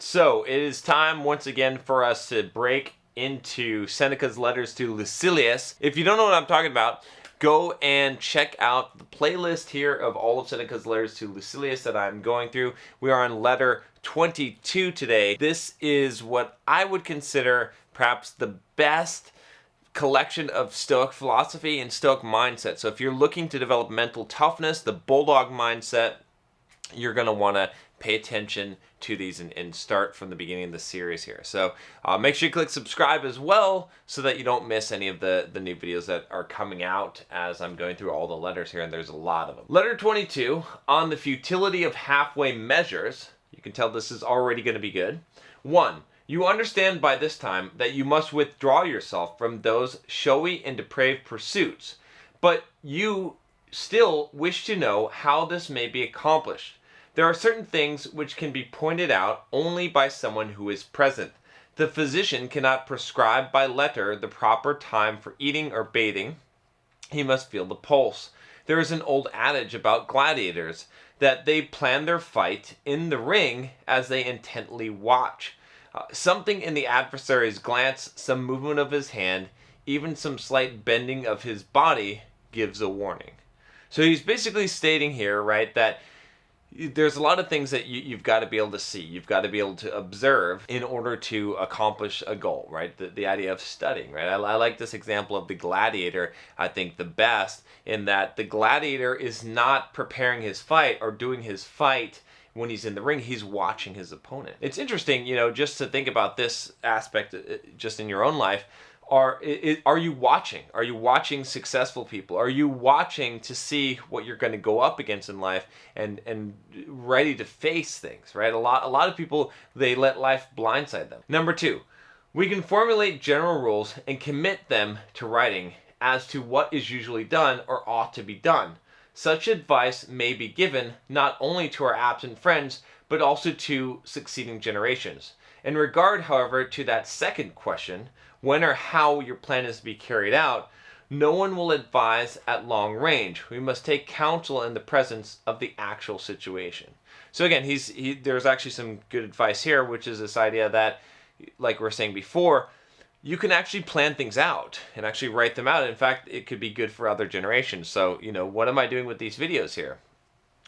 So it is time once again for us to break into Seneca's letters to Lucilius. If you don't know what I'm talking about, go and check out the playlist here of all of Seneca's letters to Lucilius that I'm going through. We are on letter 22 today. This is what I would consider perhaps the best collection of Stoic philosophy and Stoic mindset. So if you're looking to develop mental toughness, the bulldog mindset, you're going to want to pay attention to these and start from the beginning of the series here. So make sure you click subscribe as well so that you don't miss any of the new videos that are coming out as I'm going through all the letters here, and there's a lot of them. Letter 22, on the futility of halfway measures. You can tell this is already going to be good. 1. You understand by this time that you must withdraw yourself from those showy and depraved pursuits, but you still wish to know how this may be accomplished. There are certain things which can be pointed out only by someone who is present. The physician cannot prescribe by letter the proper time for eating or bathing. He must feel the pulse. There is an old adage about gladiators, that they plan their fight in the ring as they intently watch. Something in the adversary's glance, some movement of his hand, even some slight bending of his body gives a warning. So he's basically stating here, right, that there's a lot of things that you've got to be able to see. You've got to be able to observe in order to accomplish a goal, right? The idea of studying, right? I like this example of the gladiator, I think, the best, in that the gladiator is not preparing his fight or doing his fight when he's in the ring. He's watching his opponent. It's interesting, just to think about this aspect just in your own life. Are you watching? Are you watching successful people? Are you watching to see what you're going to go up against in life and ready to face things, right? A lot of people, they let life blindside them. Number 2, we can formulate general rules and commit them to writing as to what is usually done or ought to be done. Such advice may be given not only to our absent friends, but also to succeeding generations. In regard, however, to that second question, when or how your plan is to be carried out, no one will advise at long range. We must take counsel in the presence of the actual situation. So again, there's actually some good advice here, which is this idea that, like we were saying before, you can actually plan things out and actually write them out. In fact, it could be good for other generations. So, what am I doing with these videos here?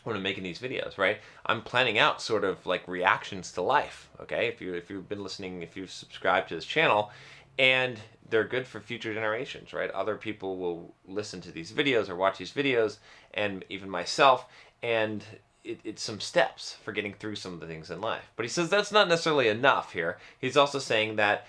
When I'm making these videos, right? I'm planning out sort of like reactions to life, okay? If you've been listening, if you've subscribed to this channel, and they're good for future generations, right? Other people will listen to these videos or watch these videos, and even myself, and it's some steps for getting through some of the things in life. But he says that's not necessarily enough here. He's also saying that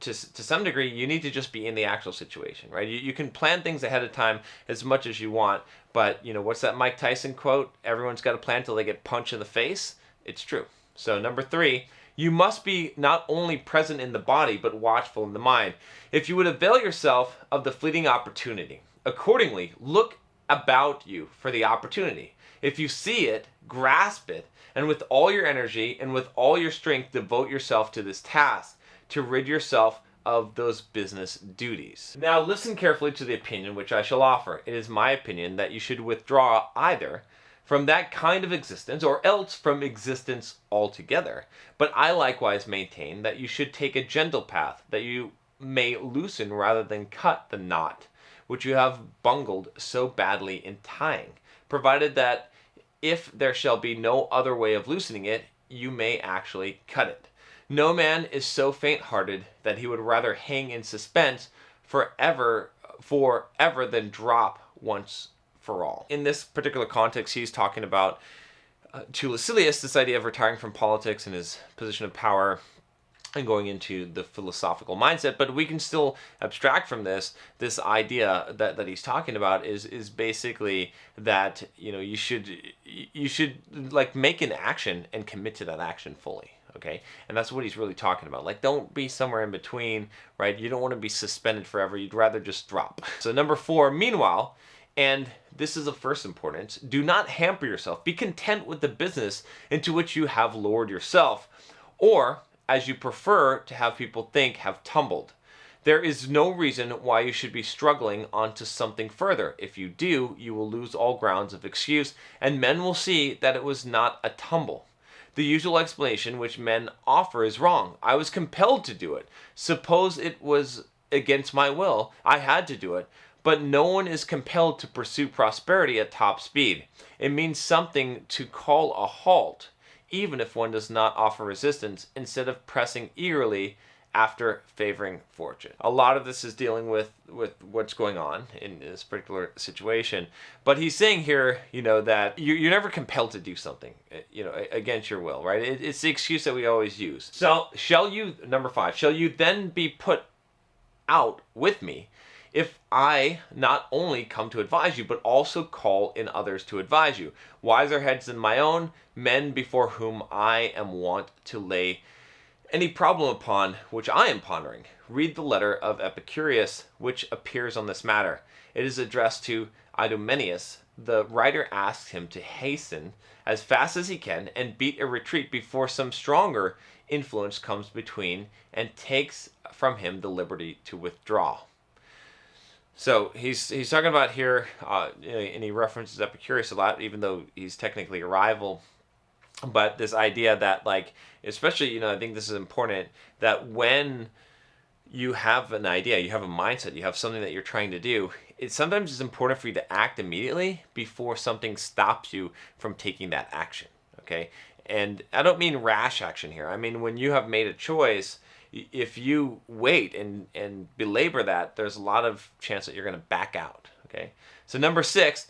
to some degree, you need to just be in the actual situation, right? You can plan things ahead of time as much as you want, but what's that Mike Tyson quote? Everyone's got a plan till they get punched in the face. It's true. So number 3, you must be not only present in the body, but watchful in the mind. If you would avail yourself of the fleeting opportunity, accordingly, look about you for the opportunity. If you see it, grasp it, and with all your energy and with all your strength, devote yourself to this task, to rid yourself of those business duties. Now listen carefully to the opinion which I shall offer. It is my opinion that you should withdraw either from that kind of existence or else from existence altogether. But I likewise maintain that you should take a gentle path, that you may loosen rather than cut the knot which you have bungled so badly in tying, provided that if there shall be no other way of loosening it, you may actually cut it. No man is so faint-hearted that he would rather hang in suspense forever than drop once for all. In this particular context, he's talking about to Lucilius this idea of retiring from politics and his position of power and going into the philosophical mindset. But we can still abstract from this idea that he's talking about is basically that you should like make an action and commit to that action fully. Okay, and that's what he's really talking about. Like, don't be somewhere in between, right? You don't want to be suspended forever. You'd rather just drop. So number 4, meanwhile, and this is of first importance, do not hamper yourself. Be content with the business into which you have lowered yourself, or, as you prefer to have people think, have tumbled. There is no reason why you should be struggling on to something further. If you do, you will lose all grounds of excuse, and men will see that it was not a tumble. The usual explanation which men offer is wrong. I was compelled to do it. Suppose it was against my will, I had to do it. But no one is compelled to pursue prosperity at top speed. It means something to call a halt, even if one does not offer resistance, instead of pressing eagerly after favoring fortune. A lot of this is dealing with what's going on in this particular situation. But he's saying here, that you're never compelled to do something, against your will, right? It's the excuse that we always use. So, number 5, shall you then be put out with me if I not only come to advise you, but also call in others to advise you, wiser heads than my own, men before whom I am wont to lay any problem upon which I am pondering? Read the letter of Epicurus, which appears on this matter. It is addressed to Idomeneus. The writer asks him to hasten as fast as he can and beat a retreat before some stronger influence comes between and takes from him the liberty to withdraw. So he's talking about here, and he references Epicurus a lot, even though he's technically a rival. But this idea that, especially, I think this is important, that when you have an idea, you have a mindset, you have something that you're trying to do, sometimes it's important for you to act immediately before something stops you from taking that action, okay? And I don't mean rash action here. I mean, when you have made a choice, if you wait and belabor that, there's a lot of chance that you're going to back out, okay? So number 6,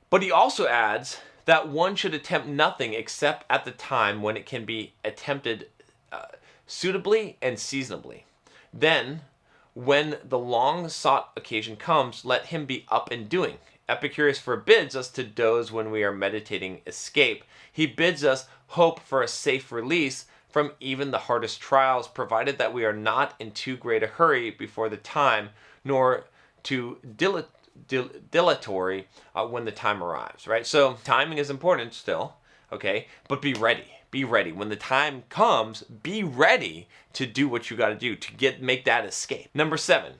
but he also adds that one should attempt nothing except at the time when it can be attempted suitably and seasonably. Then, when the long-sought occasion comes, let him be up and doing. Epicurus forbids us to doze when we are meditating escape. He bids us hope for a safe release from even the hardest trials, provided that we are not in too great a hurry before the time, nor too dilatory when the time arrives, right? So timing is important still, okay? But be ready. Be ready. When the time comes, be ready to do what you got to do to make that escape. Number 7.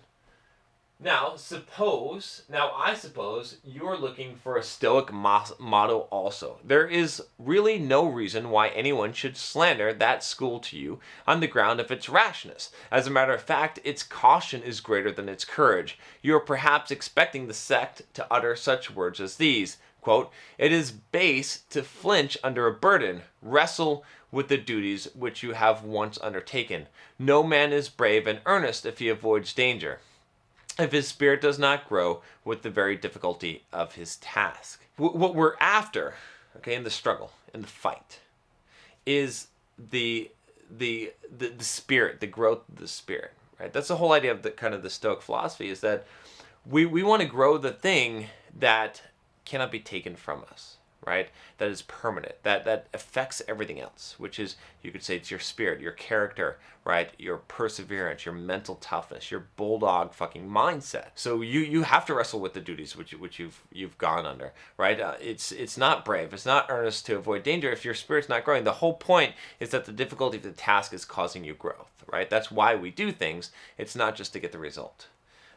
Now, I suppose you're looking for a Stoic motto also. There is really no reason why anyone should slander that school to you on the ground of its rashness. As a matter of fact, its caution is greater than its courage. You are perhaps expecting the sect to utter such words as these, quote, "It is base to flinch under a burden. Wrestle with the duties which you have once undertaken. No man is brave and earnest if he avoids danger, if his spirit does not grow with the very difficulty of his task." What we're after, okay, in the struggle, in the fight, is the spirit, the growth of the spirit, right? That's the whole idea of the Stoic philosophy, is that we want to grow the thing that cannot be taken from us, right? That is permanent, that affects everything else, which is, you could say, it's your spirit, your character, right? Your perseverance, your mental toughness, your bulldog fucking mindset. So you have to wrestle with the duties which you've gone under, right? It's not brave, it's not earnest to avoid danger if your spirit's not growing. The whole point is that the difficulty of the task is causing you growth, right? That's why we do things. It's not just to get the result.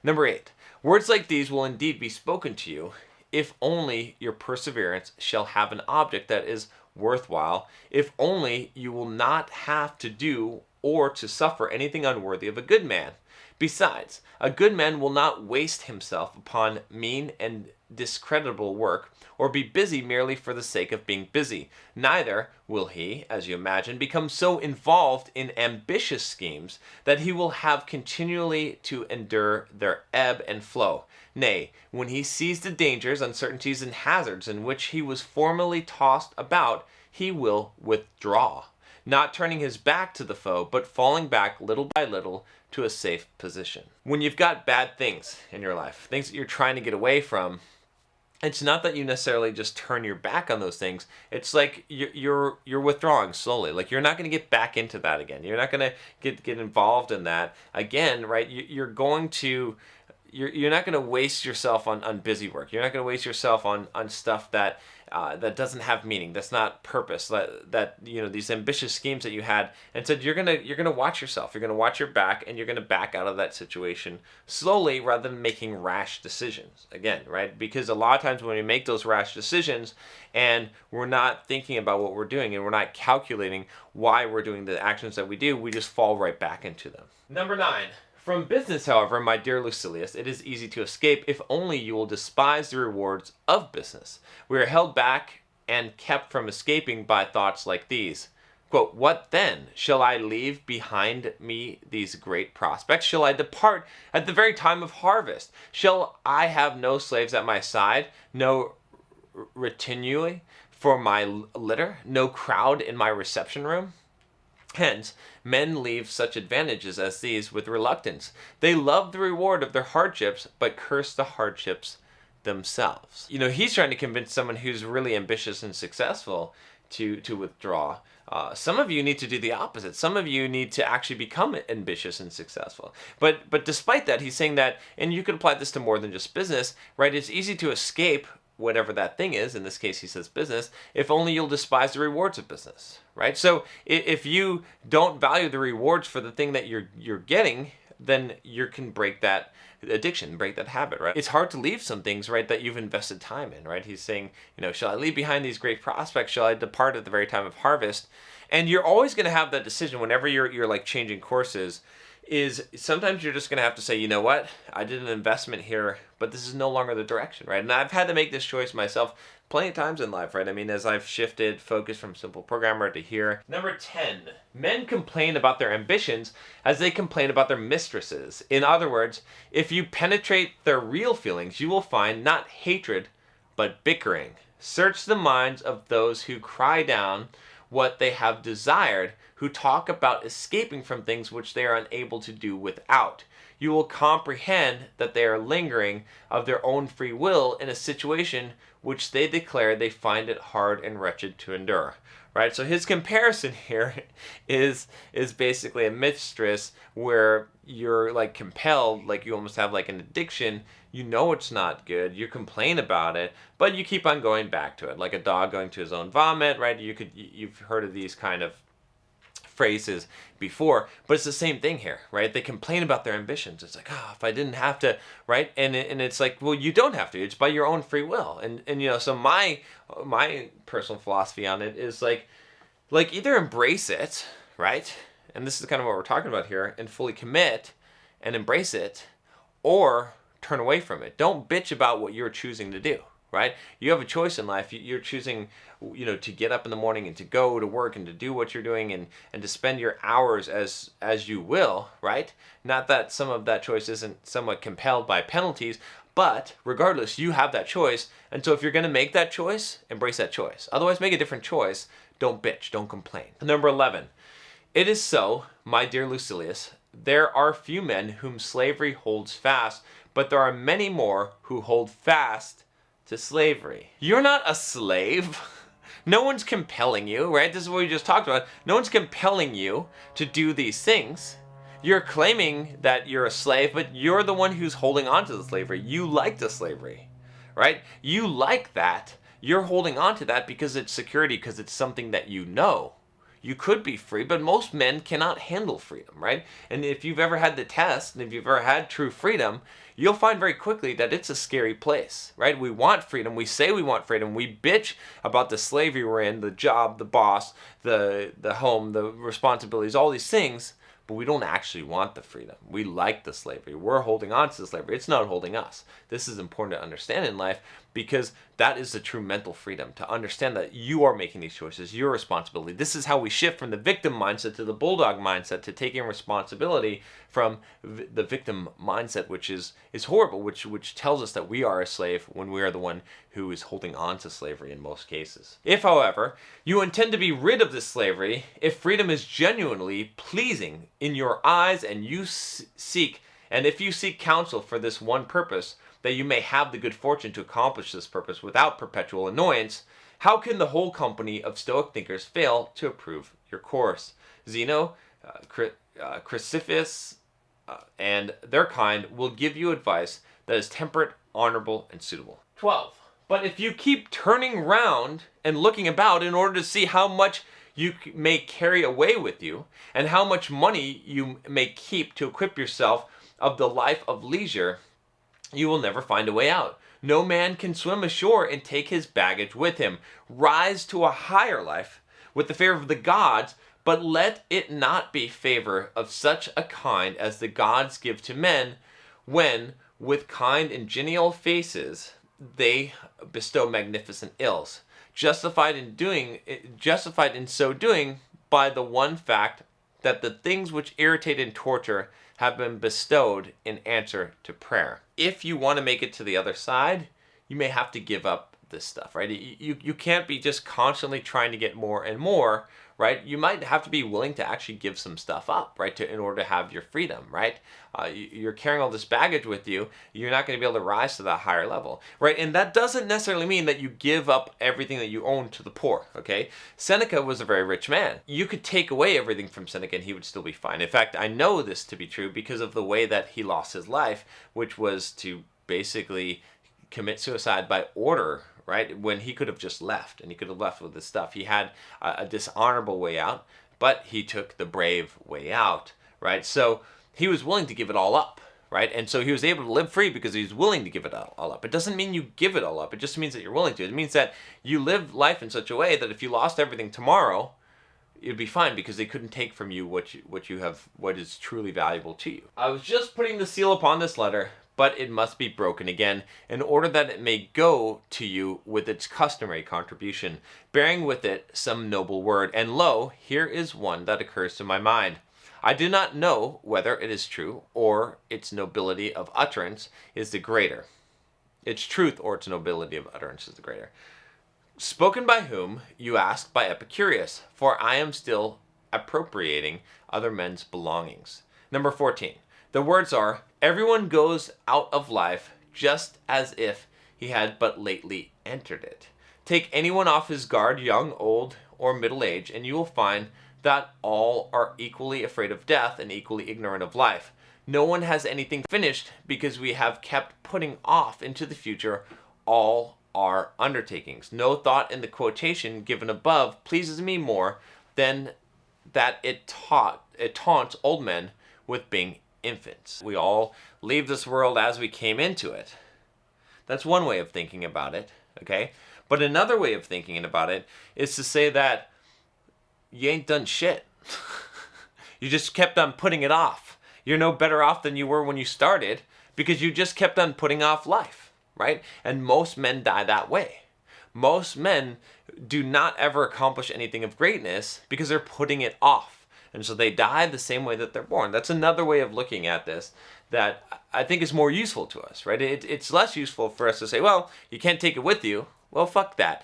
Number 8, words like these will indeed be spoken to you, if only your perseverance shall have an object that is worthwhile, if only you will not have to do or to suffer anything unworthy of a good man. Besides, a good man will not waste himself upon mean and discreditable work, or be busy merely for the sake of being busy. Neither will he, as you imagine, become so involved in ambitious schemes that he will have continually to endure their ebb and flow. Nay, when he sees the dangers, uncertainties, and hazards in which he was formerly tossed about, he will withdraw, not turning his back to the foe, but falling back little by little to a safe position. When you've got bad things in your life, things that you're trying to get away from, it's not that you necessarily just turn your back on those things. It's like you're withdrawing slowly. Like, you're not going to get back into that again. You're not going to get involved in that again, right? You're going to you're not going to waste yourself on busy work. You're not going to waste yourself on stuff that that doesn't have meaning. That's not purpose. That these ambitious schemes that you had. And said you're gonna watch yourself. You're gonna watch your back, and you're gonna back out of that situation slowly rather than making rash decisions. Again, right? Because a lot of times when we make those rash decisions and we're not thinking about what we're doing and we're not calculating why we're doing the actions that we do, we just fall right back into them. Number 9. From business, however, my dear Lucilius, it is easy to escape if only you will despise the rewards of business. We are held back and kept from escaping by thoughts like these. Quote, what then? Shall I leave behind me these great prospects? Shall I depart at the very time of harvest? Shall I have no slaves at my side, no retinue for my litter, no crowd in my reception room? Hence, men leave such advantages as these with reluctance. They love the reward of their hardships, but curse the hardships themselves. He's trying to convince someone who's really ambitious and successful to withdraw. Some of you need to do the opposite. Some of you need to actually become ambitious and successful. But despite that, he's saying that, and you could apply this to more than just business, right? It's easy to escape whatever that thing is. In this case, he says business, if only you'll despise the rewards of business, right? So if you don't value the rewards for the thing that you're getting, then you can break that addiction, break that habit, right? It's hard to leave some things, right, that you've invested time in, right? He's saying, shall I leave behind these great prospects? Shall I depart at the very time of harvest? And you're always going to have that decision whenever you're like changing courses. Is sometimes you're just going to have to say, you know what, I did an investment here, but this is no longer the direction, right? And I've had to make this choice myself plenty of times in life, right? I mean, as I've shifted focus from simple programmer to here. Number 10, men complain about their ambitions as they complain about their mistresses. In other words, if you penetrate their real feelings, you will find not hatred, but bickering. Search the minds of those who cry down what they have desired, who talk about escaping from things which they are unable to do without. You will comprehend that they are lingering of their own free will in a situation which they declare they find it hard and wretched to endure. Right? So his comparison here is basically a mistress where you're like compelled, like you almost have like an addiction. You know it's not good. You complain about it, but you keep on going back to it, like a dog going to his own vomit, right? You've heard of these kind of phrases before, but it's the same thing here, right? They complain about their ambitions. It's like, if I didn't have to, right? And it's like, well, you don't have to. It's by your own free will. And so my personal philosophy on it is like either embrace it, right? And this is kind of what we're talking about here, and fully commit and embrace it, or turn away from it. Don't bitch about what you're choosing to do, right? You have a choice in life. You're choosing, to get up in the morning and to go to work and to do what you're doing and to spend your hours as you will, right? Not that some of that choice isn't somewhat compelled by penalties, but regardless, you have that choice. And so if you're going to make that choice, embrace that choice. Otherwise, make a different choice. Don't bitch. Don't complain. Number 11. It is so, my dear Lucilius, there are few men whom slavery holds fast, but there are many more who hold fast to slavery. You're not a slave. No one's compelling you, right? This is what we just talked about. No one's compelling you to do these things. You're claiming that you're a slave, but you're the one who's holding on to the slavery. You like the slavery, right? You like that. You're holding on to that because it's security, because it's something that you know. You could be free, but most men cannot handle freedom, right? And if you've ever had the test, and if you've ever had true freedom, you'll find very quickly that it's a scary place, right? We want freedom. We say we want freedom. We bitch about the slavery we're in, the job, the boss, the home, the responsibilities, all these things, but we don't actually want the freedom. We like the slavery. We're holding on to the slavery. It's not holding us. This is important to understand in life because that is the true mental freedom, to understand that you are making these choices, your responsibility. This is how we shift from the victim mindset to the bulldog mindset, to taking responsibility from the victim mindset, which is horrible, which tells us that we are a slave when we are the one who is holding on to slavery in most cases. If, however, you intend to be rid of this slavery, if freedom is genuinely pleasing in your eyes and if you seek counsel for this one purpose, that you may have the good fortune to accomplish this purpose without perpetual annoyance, how can the whole company of Stoic thinkers fail to approve your course? Zeno, Chrysippus, and their kind will give you advice that is temperate, honorable, and suitable. 12. But if you keep turning round and looking about in order to see how much you may carry away with you, and how much money you may keep to equip yourself of the life of leisure, you will never find a way out. No man can swim ashore and take his baggage with him. Rise to a higher life with the fear of the gods, but let it not be favor of such a kind as the gods give to men, when, with kind and genial faces, they bestow magnificent ills, justified in so doing by the one fact that the things which irritate and torture have been bestowed in answer to prayer. If you want to make it to the other side, you may have to give up this stuff, right? You can't be just constantly trying to get more and more, right? You might have to be willing to actually give some stuff up, right? In order to have your freedom, right? You're carrying all this baggage with you. You're not going to be able to rise to that higher level, right? And that doesn't necessarily mean that you give up everything that you own to the poor, okay? Seneca was a very rich man. You could take away everything from Seneca and he would still be fine. In fact, I know this to be true because of the way that he lost his life, which was to basically commit suicide by order, right? When he could have just left, and he could have left with his stuff. He had a dishonorable way out, but he took the brave way out, right? So he was willing to give it all up, right? And so he was able to live free because he was willing to give it all up. It doesn't mean you give it all up. It just means that you're willing to. It means that you live life in such a way that if you lost everything tomorrow, it'd be fine because they couldn't take from you what is truly valuable to you. I was just putting the seal upon this letter, but it must be broken again, in order that it may go to you with its customary contribution, bearing with it some noble word. And lo, here is one that occurs to my mind. I do not know whether it is true, or its nobility of utterance is the greater. Its truth or its nobility of utterance is the greater. Spoken by whom, you ask, by Epicurus, for I am still appropriating other men's belongings. Number 14. The words are, everyone goes out of life just as if he had but lately entered it. Take anyone off his guard, young, old, or middle age, and you will find that all are equally afraid of death and equally ignorant of life. No one has anything finished because we have kept putting off into the future all our undertakings. No thought in the quotation given above pleases me more than that it taunts old men with being infants. We all leave this world as we came into it. That's one way of thinking about it, okay? But another way of thinking about it is to say that you ain't done shit. You just kept on putting it off. You're no better off than you were when you started because you just kept on putting off life, right? And most men die that way. Most men do not ever accomplish anything of greatness because they're putting it off. And so they die the same way that they're born. That's another way of looking at this that I think is more useful to us, right? It's less useful for us to say, well, you can't take it with you. Well, fuck that.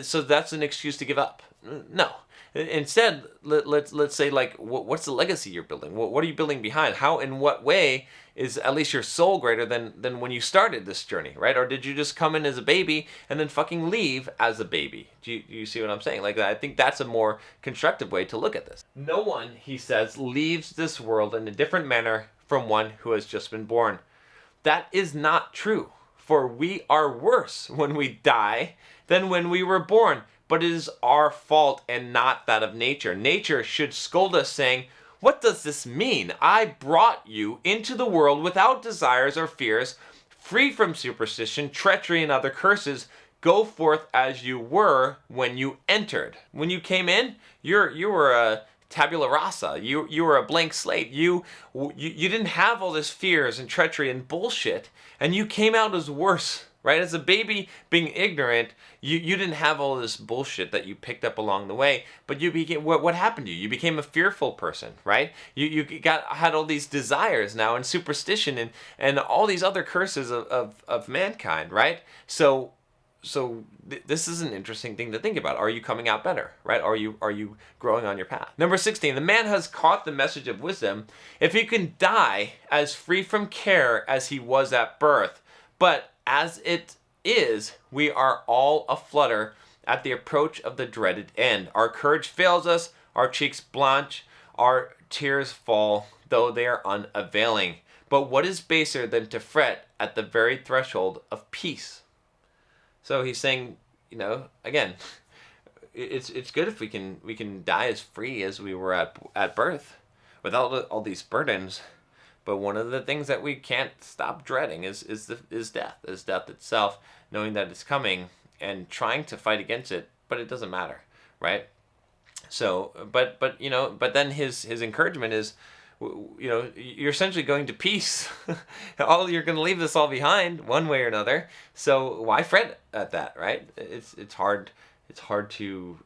So that's an excuse to give up. No. Instead, let's say, like, what's the legacy you're building? What are you building behind? How, in what way is at least your soul greater than when you started this journey, right? Or did you just come in as a baby and then fucking leave as a baby? Do you see what I'm saying? Like, I think that's a more constructive way to look at this. No one, he says, leaves this world in a different manner from one who has just been born. That is not true, for we are worse when we die than when we were born. But it is our fault and not that of nature. Nature should scold us, saying, what does this mean? I brought you into the world without desires or fears, free from superstition, treachery, and other curses. Go forth as you were when you entered. When you came in, you were a tabula rasa. You were a blank slate. You didn't have all this fears and treachery and bullshit, and you came out as worse. Right? As a baby being ignorant, you didn't have all this bullshit that you picked up along the way, but you became, what happened to you? You became a fearful person, right? You had all these desires now and superstition and all these other curses of mankind, right? So this is an interesting thing to think about. Are you coming out better, right? Are you growing on your path? Number 16, the man has caught the message of wisdom if he can die as free from care as he was at birth, but as it is, we are all aflutter at the approach of the dreaded end. Our courage fails us, our cheeks blanch, our tears fall. though they are unavailing. But what is baser than to fret at the very threshold of peace? So he's saying, again, it's good if we can die as free as we were at birth, without all these burdens. But one of the things that we can't stop dreading is death itself, knowing that it's coming and trying to fight against it, but it doesn't matter, right? So, but then his encouragement is, you're essentially going to peace. You're going to leave this all behind one way or another. So why fret at that, right? It's hard to,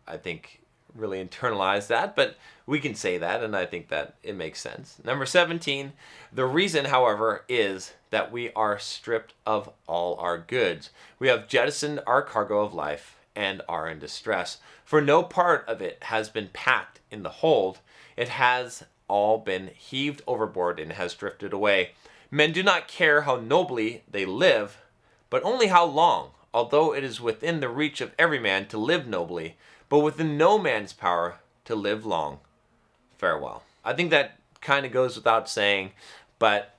I think, really internalize that, but we can say that, and I think that it makes sense. Number 17, the reason, however, is that we are stripped of all our goods. We have jettisoned our cargo of life and are in distress. For no part of it has been packed in the hold. It has all been heaved overboard and has drifted away. Men do not care how nobly they live, but only how long, although it is within the reach of every man to live nobly, but within no man's power to live long. Farewell. I think that kind of goes without saying, but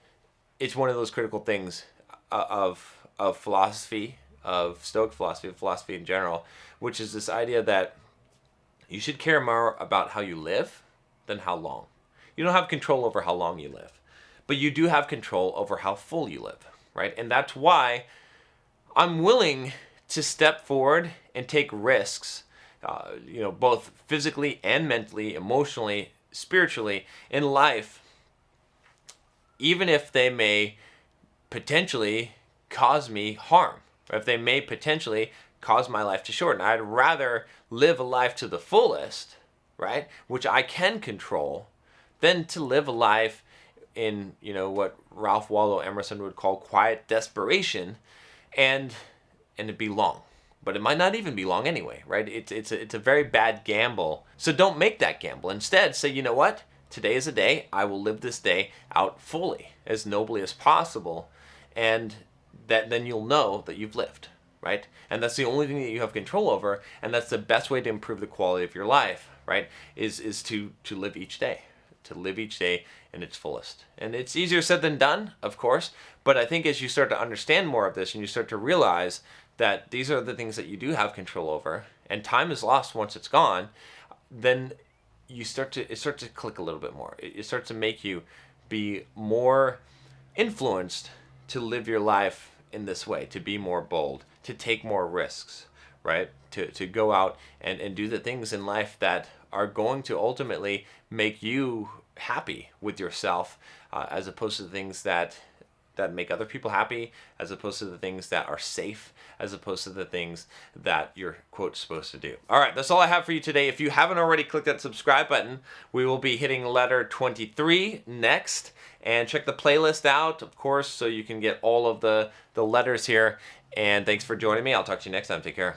it's one of those critical things of philosophy, of Stoic philosophy, of philosophy in general, which is this idea that you should care more about how you live than how long. You don't have control over how long you live, but you do have control over how full you live, right? And that's why I'm willing to step forward and take risks, both physically and mentally, emotionally, spiritually in life, even if they may potentially cause me harm, or if they may potentially cause my life to shorten. I'd rather live a life to the fullest, right, which I can control, than to live a life in, what Ralph Waldo Emerson would call quiet desperation, and it be long. But it might not even be long anyway, right? It's a very bad gamble. So don't make that gamble. Instead, say, you know what? Today is a day. I will live this day out fully, as nobly as possible. And then you'll know that you've lived, right? And that's the only thing that you have control over. And that's the best way to improve the quality of your life, right? Is to live each day. To live each day in its fullest. And it's easier said than done, of course. But I think as you start to understand more of this and you start to realize that these are the things that you do have control over, and time is lost once it's gone, then it starts to click a little bit more. It starts to make you be more influenced to live your life in this way, to be more bold, to take more risks, right? To go out and do the things in life that are going to ultimately make you happy with yourself, as opposed to the things that make other people happy, as opposed to the things that are safe, as opposed to the things that you're, quote, supposed to do. All right, that's all I have for you today. If you haven't already clicked that subscribe button, we will be hitting letter 23 next. And check the playlist out, of course, so you can get all of the letters here. And thanks for joining me. I'll talk to you next time. Take care.